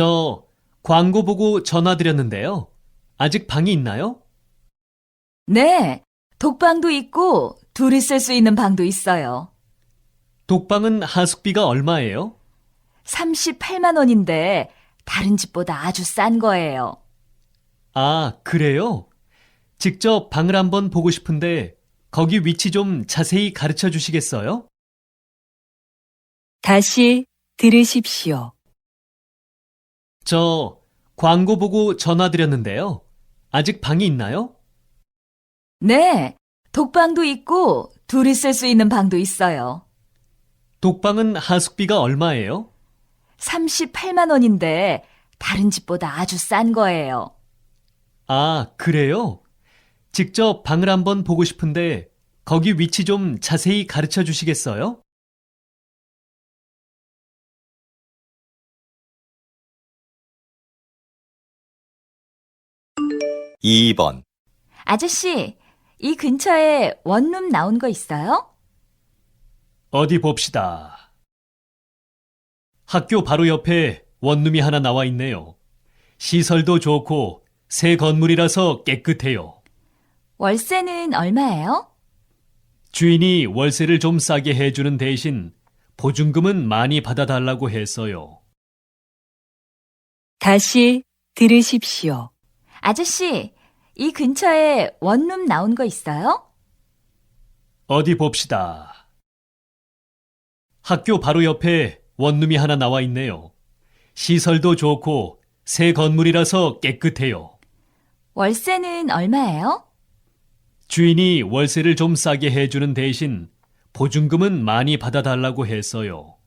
저 광고 보고 전화드렸는데요. 아직 방이 있나요? 네, 독방도 있고 둘이 쓸 수 있는 방도 있어요. 독방은 하숙비가 얼마예요? 38만 원인데 다른 집보다 아주 싼 거예요. 아, 그래요? 직접 방을 한번 보고 싶은데 거기 위치 좀 자세히 가르쳐 주시겠어요? 다시 들으십시오. 저 광고 보고 전화드렸는데요. 아직 방이 있나요? 네, 독방도 있고 둘이 쓸 수 있는 방도 있어요. 독방은 하숙비가 얼마예요? 38만 원인데 다른 집보다 아주 싼 거예요. 아, 그래요? 직접 방을 한번 보고 싶은데 거기 위치 좀 자세히 가르쳐 주시겠어요? 이 번 아저씨, 이 근처에 원룸 나온 거 있어요? 어디 봅시다. 학교 바로 옆에 원룸이 하나 나와 있네요. 시설도 좋고 새 건물이라서 깨끗해요. 월세는 얼마예요? 주인이 월세를 좀 싸게 해주는 대신 보증금은 많이 받아달라고 했어요. 다시 들으십시오. 아저씨, 이 근처에 원룸 나온 거 있어요? 어디 봅시다. 학교 바로 옆에 원룸이 하나 나와 있네요. 시설도 좋고 새 건물이라서 깨끗해요. 월세는 얼마예요? 주인이 월세를 좀 싸게 해주는 대신 보증금은 많이 받아달라고 했어요.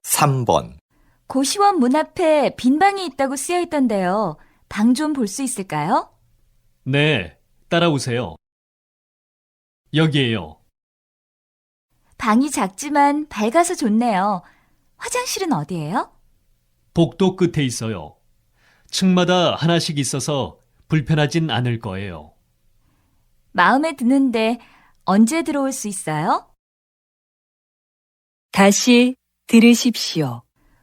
3번 고시원 문 앞에 빈 방이 있다고 쓰여 있던데요. 방 좀 볼 수 있을까요? 네, 따라오세요. 여기에요. 방이 작지만 밝아서 좋네요. 화장실은 어디예요? 복도 끝에 있어요. 층마다 하나씩 있어서 불편하진 않을 거예요. 마음에 드는데 언제 들어올 수 있어요? 다시 들으십시오.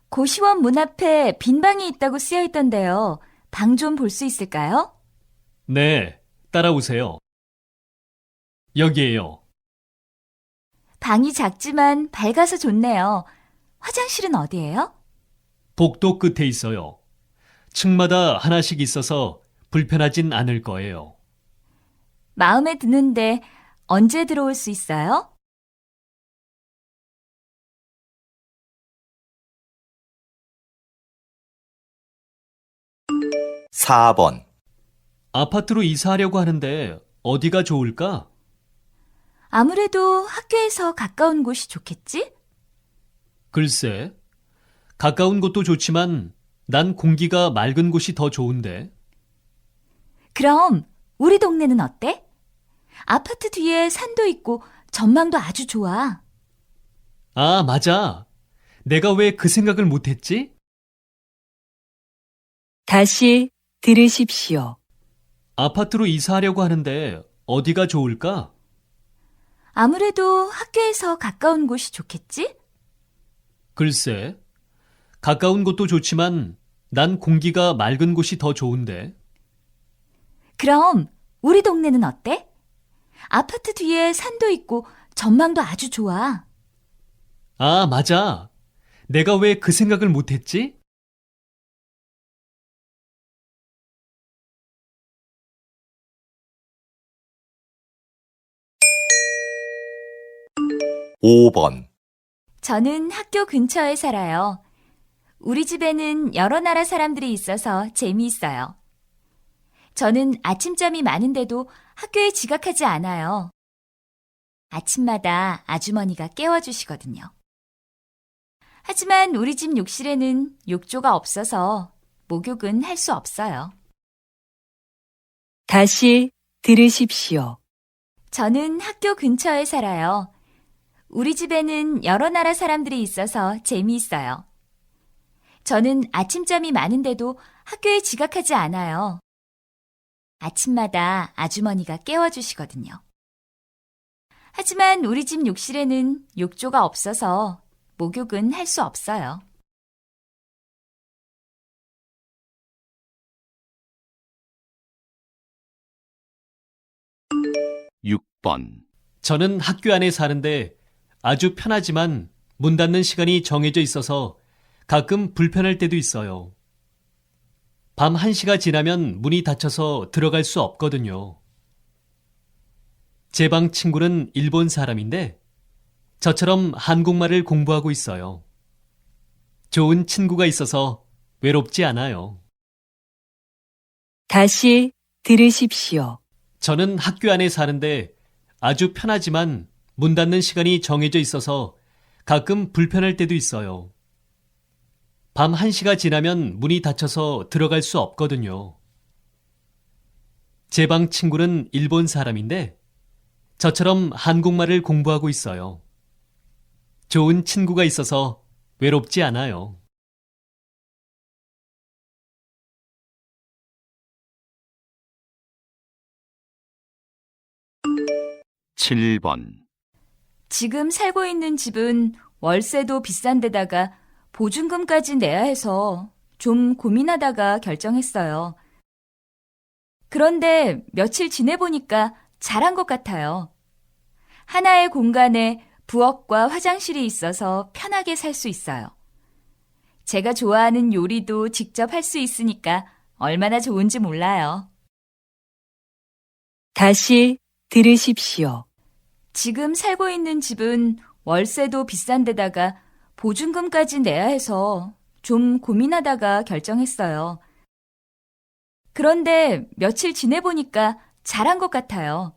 고시원 문 앞에 빈 방이 있다고 쓰여 있던데요. 방 좀 볼 수 있을까요? 네, 따라오세요. 여기에요. 방이 작지만 밝아서 좋네요. 화장실은 어디예요? 복도 끝에 있어요. 층마다 하나씩 있어서 불편하진 않을 거예요. 마음에 드는데 언제 들어올 수 있어요? 4번 아파트로 이사하려고 하는데 어디가 좋을까? 아무래도 학교에서 가까운 곳이 좋겠지? 글쎄, 가까운 곳도 좋지만 난 공기가 맑은 곳이 더 좋은데. 그럼 우리 동네는 어때? 아파트 뒤에 산도 있고 전망도 아주 좋아. 아, 맞아. 내가 왜 그 생각을 못했지? 다시 들으십시오. 아파트로 이사하려고 하는데 어디가 좋을까? 아무래도 학교에서 가까운 곳이 좋겠지? 글쎄, 가까운 곳도 좋지만 난 공기가 맑은 곳이 더 좋은데. 그럼 우리 동네는 어때? 아파트 뒤에 산도 있고 전망도 아주 좋아. 아, 맞아. 내가 왜 그 생각을 못했지? 5번 저는 학교 근처에 살아요. 우리 집에는 여러 나라 사람들이 있어서 재미있어요. 저는 아침잠이 많은데도 학교에 지각하지 않아요. 아침마다 아주머니가 깨워주시거든요. 하지만 우리 집 욕실에는 욕조가 없어서 목욕은 할 수 없어요. 다시 들으십시오. 저는 학교 근처에 살아요. 우리 집에는 여러 나라 사람들이 있어서 재미있어요. 저는 아침잠이 많은데도 학교에 지각하지 않아요. 아침마다 아주머니가 깨워주시거든요. 하지만 우리 집 욕실에는 욕조가 없어서 목욕은 할 수 없어요. 6번, 저는 학교 안에 사는데 아주 편하지만 문 닫는 시간이 정해져 있어서 가끔 불편할 때도 있어요. 밤 1시가 지나면 문이 닫혀서 들어갈 수 없거든요. 제 방 친구는 일본 사람인데 저처럼 한국말을 공부하고 있어요. 좋은 친구가 있어서 외롭지 않아요. 다시 들으십시오. 저는 학교 안에 사는데 아주 편하지만 문 닫는 시간이 정해져 있어서 가끔 불편할 때도 있어요. 밤 1시가 지나면 문이 닫혀서 들어갈 수 없거든요. 제 방 친구는 일본 사람인데 저처럼 한국말을 공부하고 있어요. 좋은 친구가 있어서 외롭지 않아요. 7번, 지금 살고 있는 집은 월세도 비싼 데다가 보증금까지 내야 해서 좀 고민하다가 결정했어요. 그런데 며칠 지내보니까 잘한 것 같아요. 하나의 공간에 부엌과 화장실이 있어서 편하게 살 수 있어요. 제가 좋아하는 요리도 직접 할 수 있으니까 얼마나 좋은지 몰라요. 다시 들으십시오. 지금 살고 있는 집은 월세도 비싼 데다가 보증금까지 내야 해서 좀 고민하다가 결정했어요. 그런데 며칠 지내보니까 잘한 것 같아요.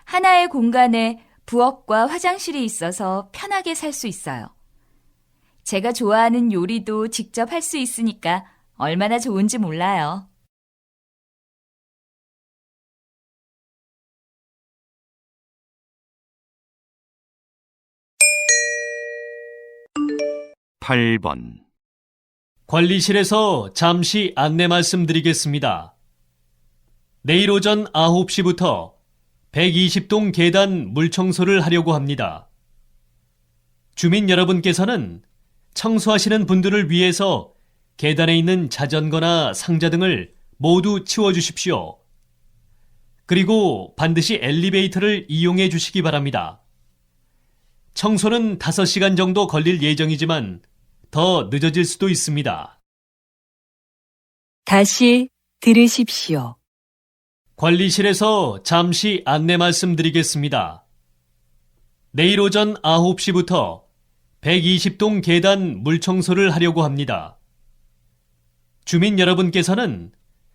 하나의 공간에 부엌과 화장실이 있어서 편하게 살 수 있어요. 제가 좋아하는 요리도 직접 할 수 있으니까 얼마나 좋은지 몰라요. 8번, 관리실에서 잠시 안내 말씀드리겠습니다. 내일 오전 9시부터 120동 계단 물청소를 하려고 합니다. 주민 여러분께서는 청소하시는 분들을 위해서 계단에 있는 자전거나 상자 등을 모두 치워주십시오. 그리고 반드시 엘리베이터를 이용해 주시기 바랍니다. 청소는 5시간 정도 걸릴 예정이지만 더 늦어질 수도 있습니다. 다시 들으십시오. 관리실에서 잠시 안내 말씀드리겠습니다. 내일 오전 9시부터 120동 계단 물청소를 하려고 합니다. 주민 여러분께서는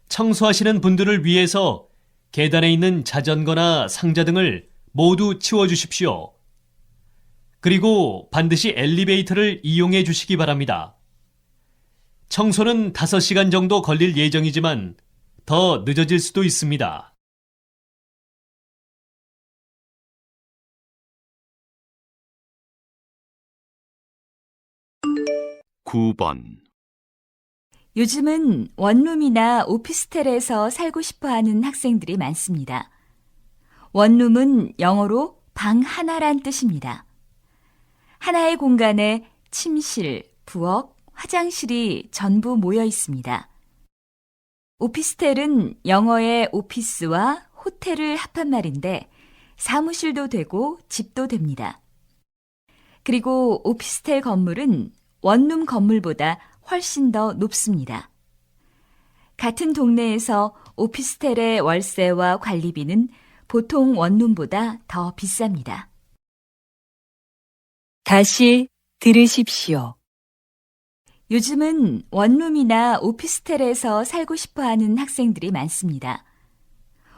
청소하시는 분들을 위해서 계단에 있는 자전거나 상자 등을 모두 치워주십시오. 그리고 반드시 엘리베이터를 이용해 주시기 바랍니다. 청소는 5시간 정도 걸릴 예정이지만 더 늦어질 수도 있습니다. 9번, 요즘은 원룸이나 오피스텔에서 살고 싶어 하는 학생들이 많습니다. 원룸은 영어로 방 하나란 뜻입니다. 하나의 공간에 침실, 부엌, 화장실이 전부 모여 있습니다. 오피스텔은 영어의 오피스와 호텔을 합한 말인데 사무실도 되고 집도 됩니다. 그리고 오피스텔 건물은 원룸 건물보다 훨씬 더 높습니다. 같은 동네에서 오피스텔의 월세와 관리비는 보통 원룸보다 더 비쌉니다. 다시 들으십시오. 요즘은 원룸이나 오피스텔에서 살고 싶어 하는 학생들이 많습니다.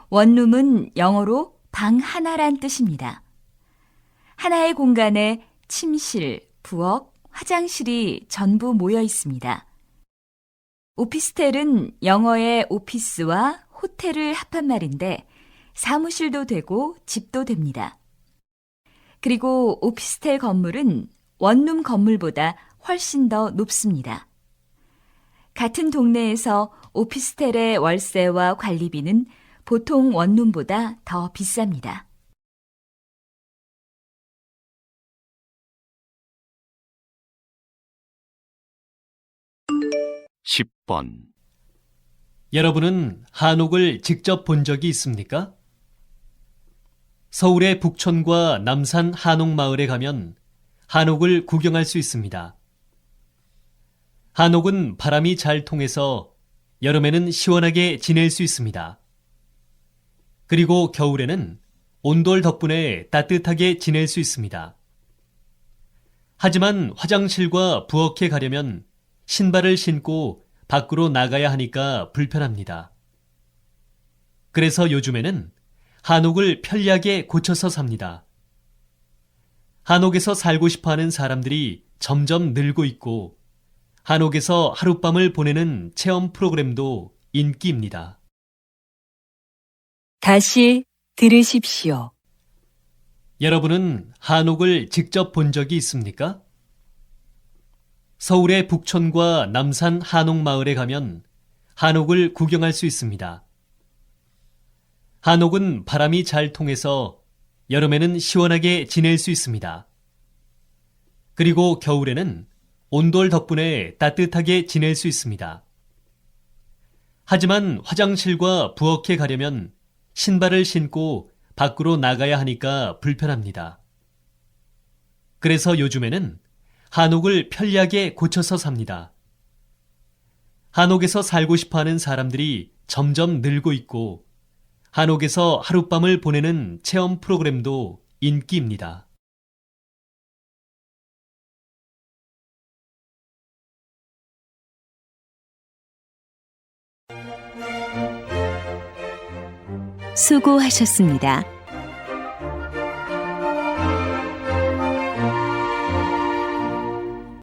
원룸은 영어로 방 하나란 뜻입니다. 하나의 공간에 침실, 부엌, 화장실이 전부 모여 있습니다. 오피스텔은 영어의 오피스와 호텔을 합한 말인데 사무실도 되고 집도 됩니다. 그리고 오피스텔 건물은 원룸 건물보다 훨씬 더 높습니다. 같은 동네에서 오피스텔의 월세와 관리비는 보통 원룸보다 더 비쌉니다. 10번, 여러분은 한옥을 직접 본 적이 있습니까? 서울의 북촌과 남산 한옥마을에 가면 한옥을 구경할 수 있습니다. 한옥은 바람이 잘 통해서 여름에는 시원하게 지낼 수 있습니다. 그리고 겨울에는 온돌 덕분에 따뜻하게 지낼 수 있습니다. 하지만 화장실과 부엌에 가려면 신발을 신고 밖으로 나가야 하니까 불편합니다. 그래서 요즘에는 한옥을 편리하게 고쳐서 삽니다. 한옥에서 살고 싶어 하는 사람들이 점점 늘고 있고, 한옥에서 하룻밤을 보내는 체험 프로그램도 인기입니다. 다시 들으십시오. 여러분은 한옥을 직접 본 적이 있습니까? 서울의 북촌과 남산 한옥마을에 가면 한옥을 구경할 수 있습니다. 한옥은 바람이 잘 통해서 여름에는 시원하게 지낼 수 있습니다. 그리고 겨울에는 온돌 덕분에 따뜻하게 지낼 수 있습니다. 하지만 화장실과 부엌에 가려면 신발을 신고 밖으로 나가야 하니까 불편합니다. 그래서 요즘에는 한옥을 편리하게 고쳐서 삽니다. 한옥에서 살고 싶어 하는 사람들이 점점 늘고 있고, 한옥에서 하룻밤을 보내는 체험 프로그램도 인기입니다. 수고하셨습니다.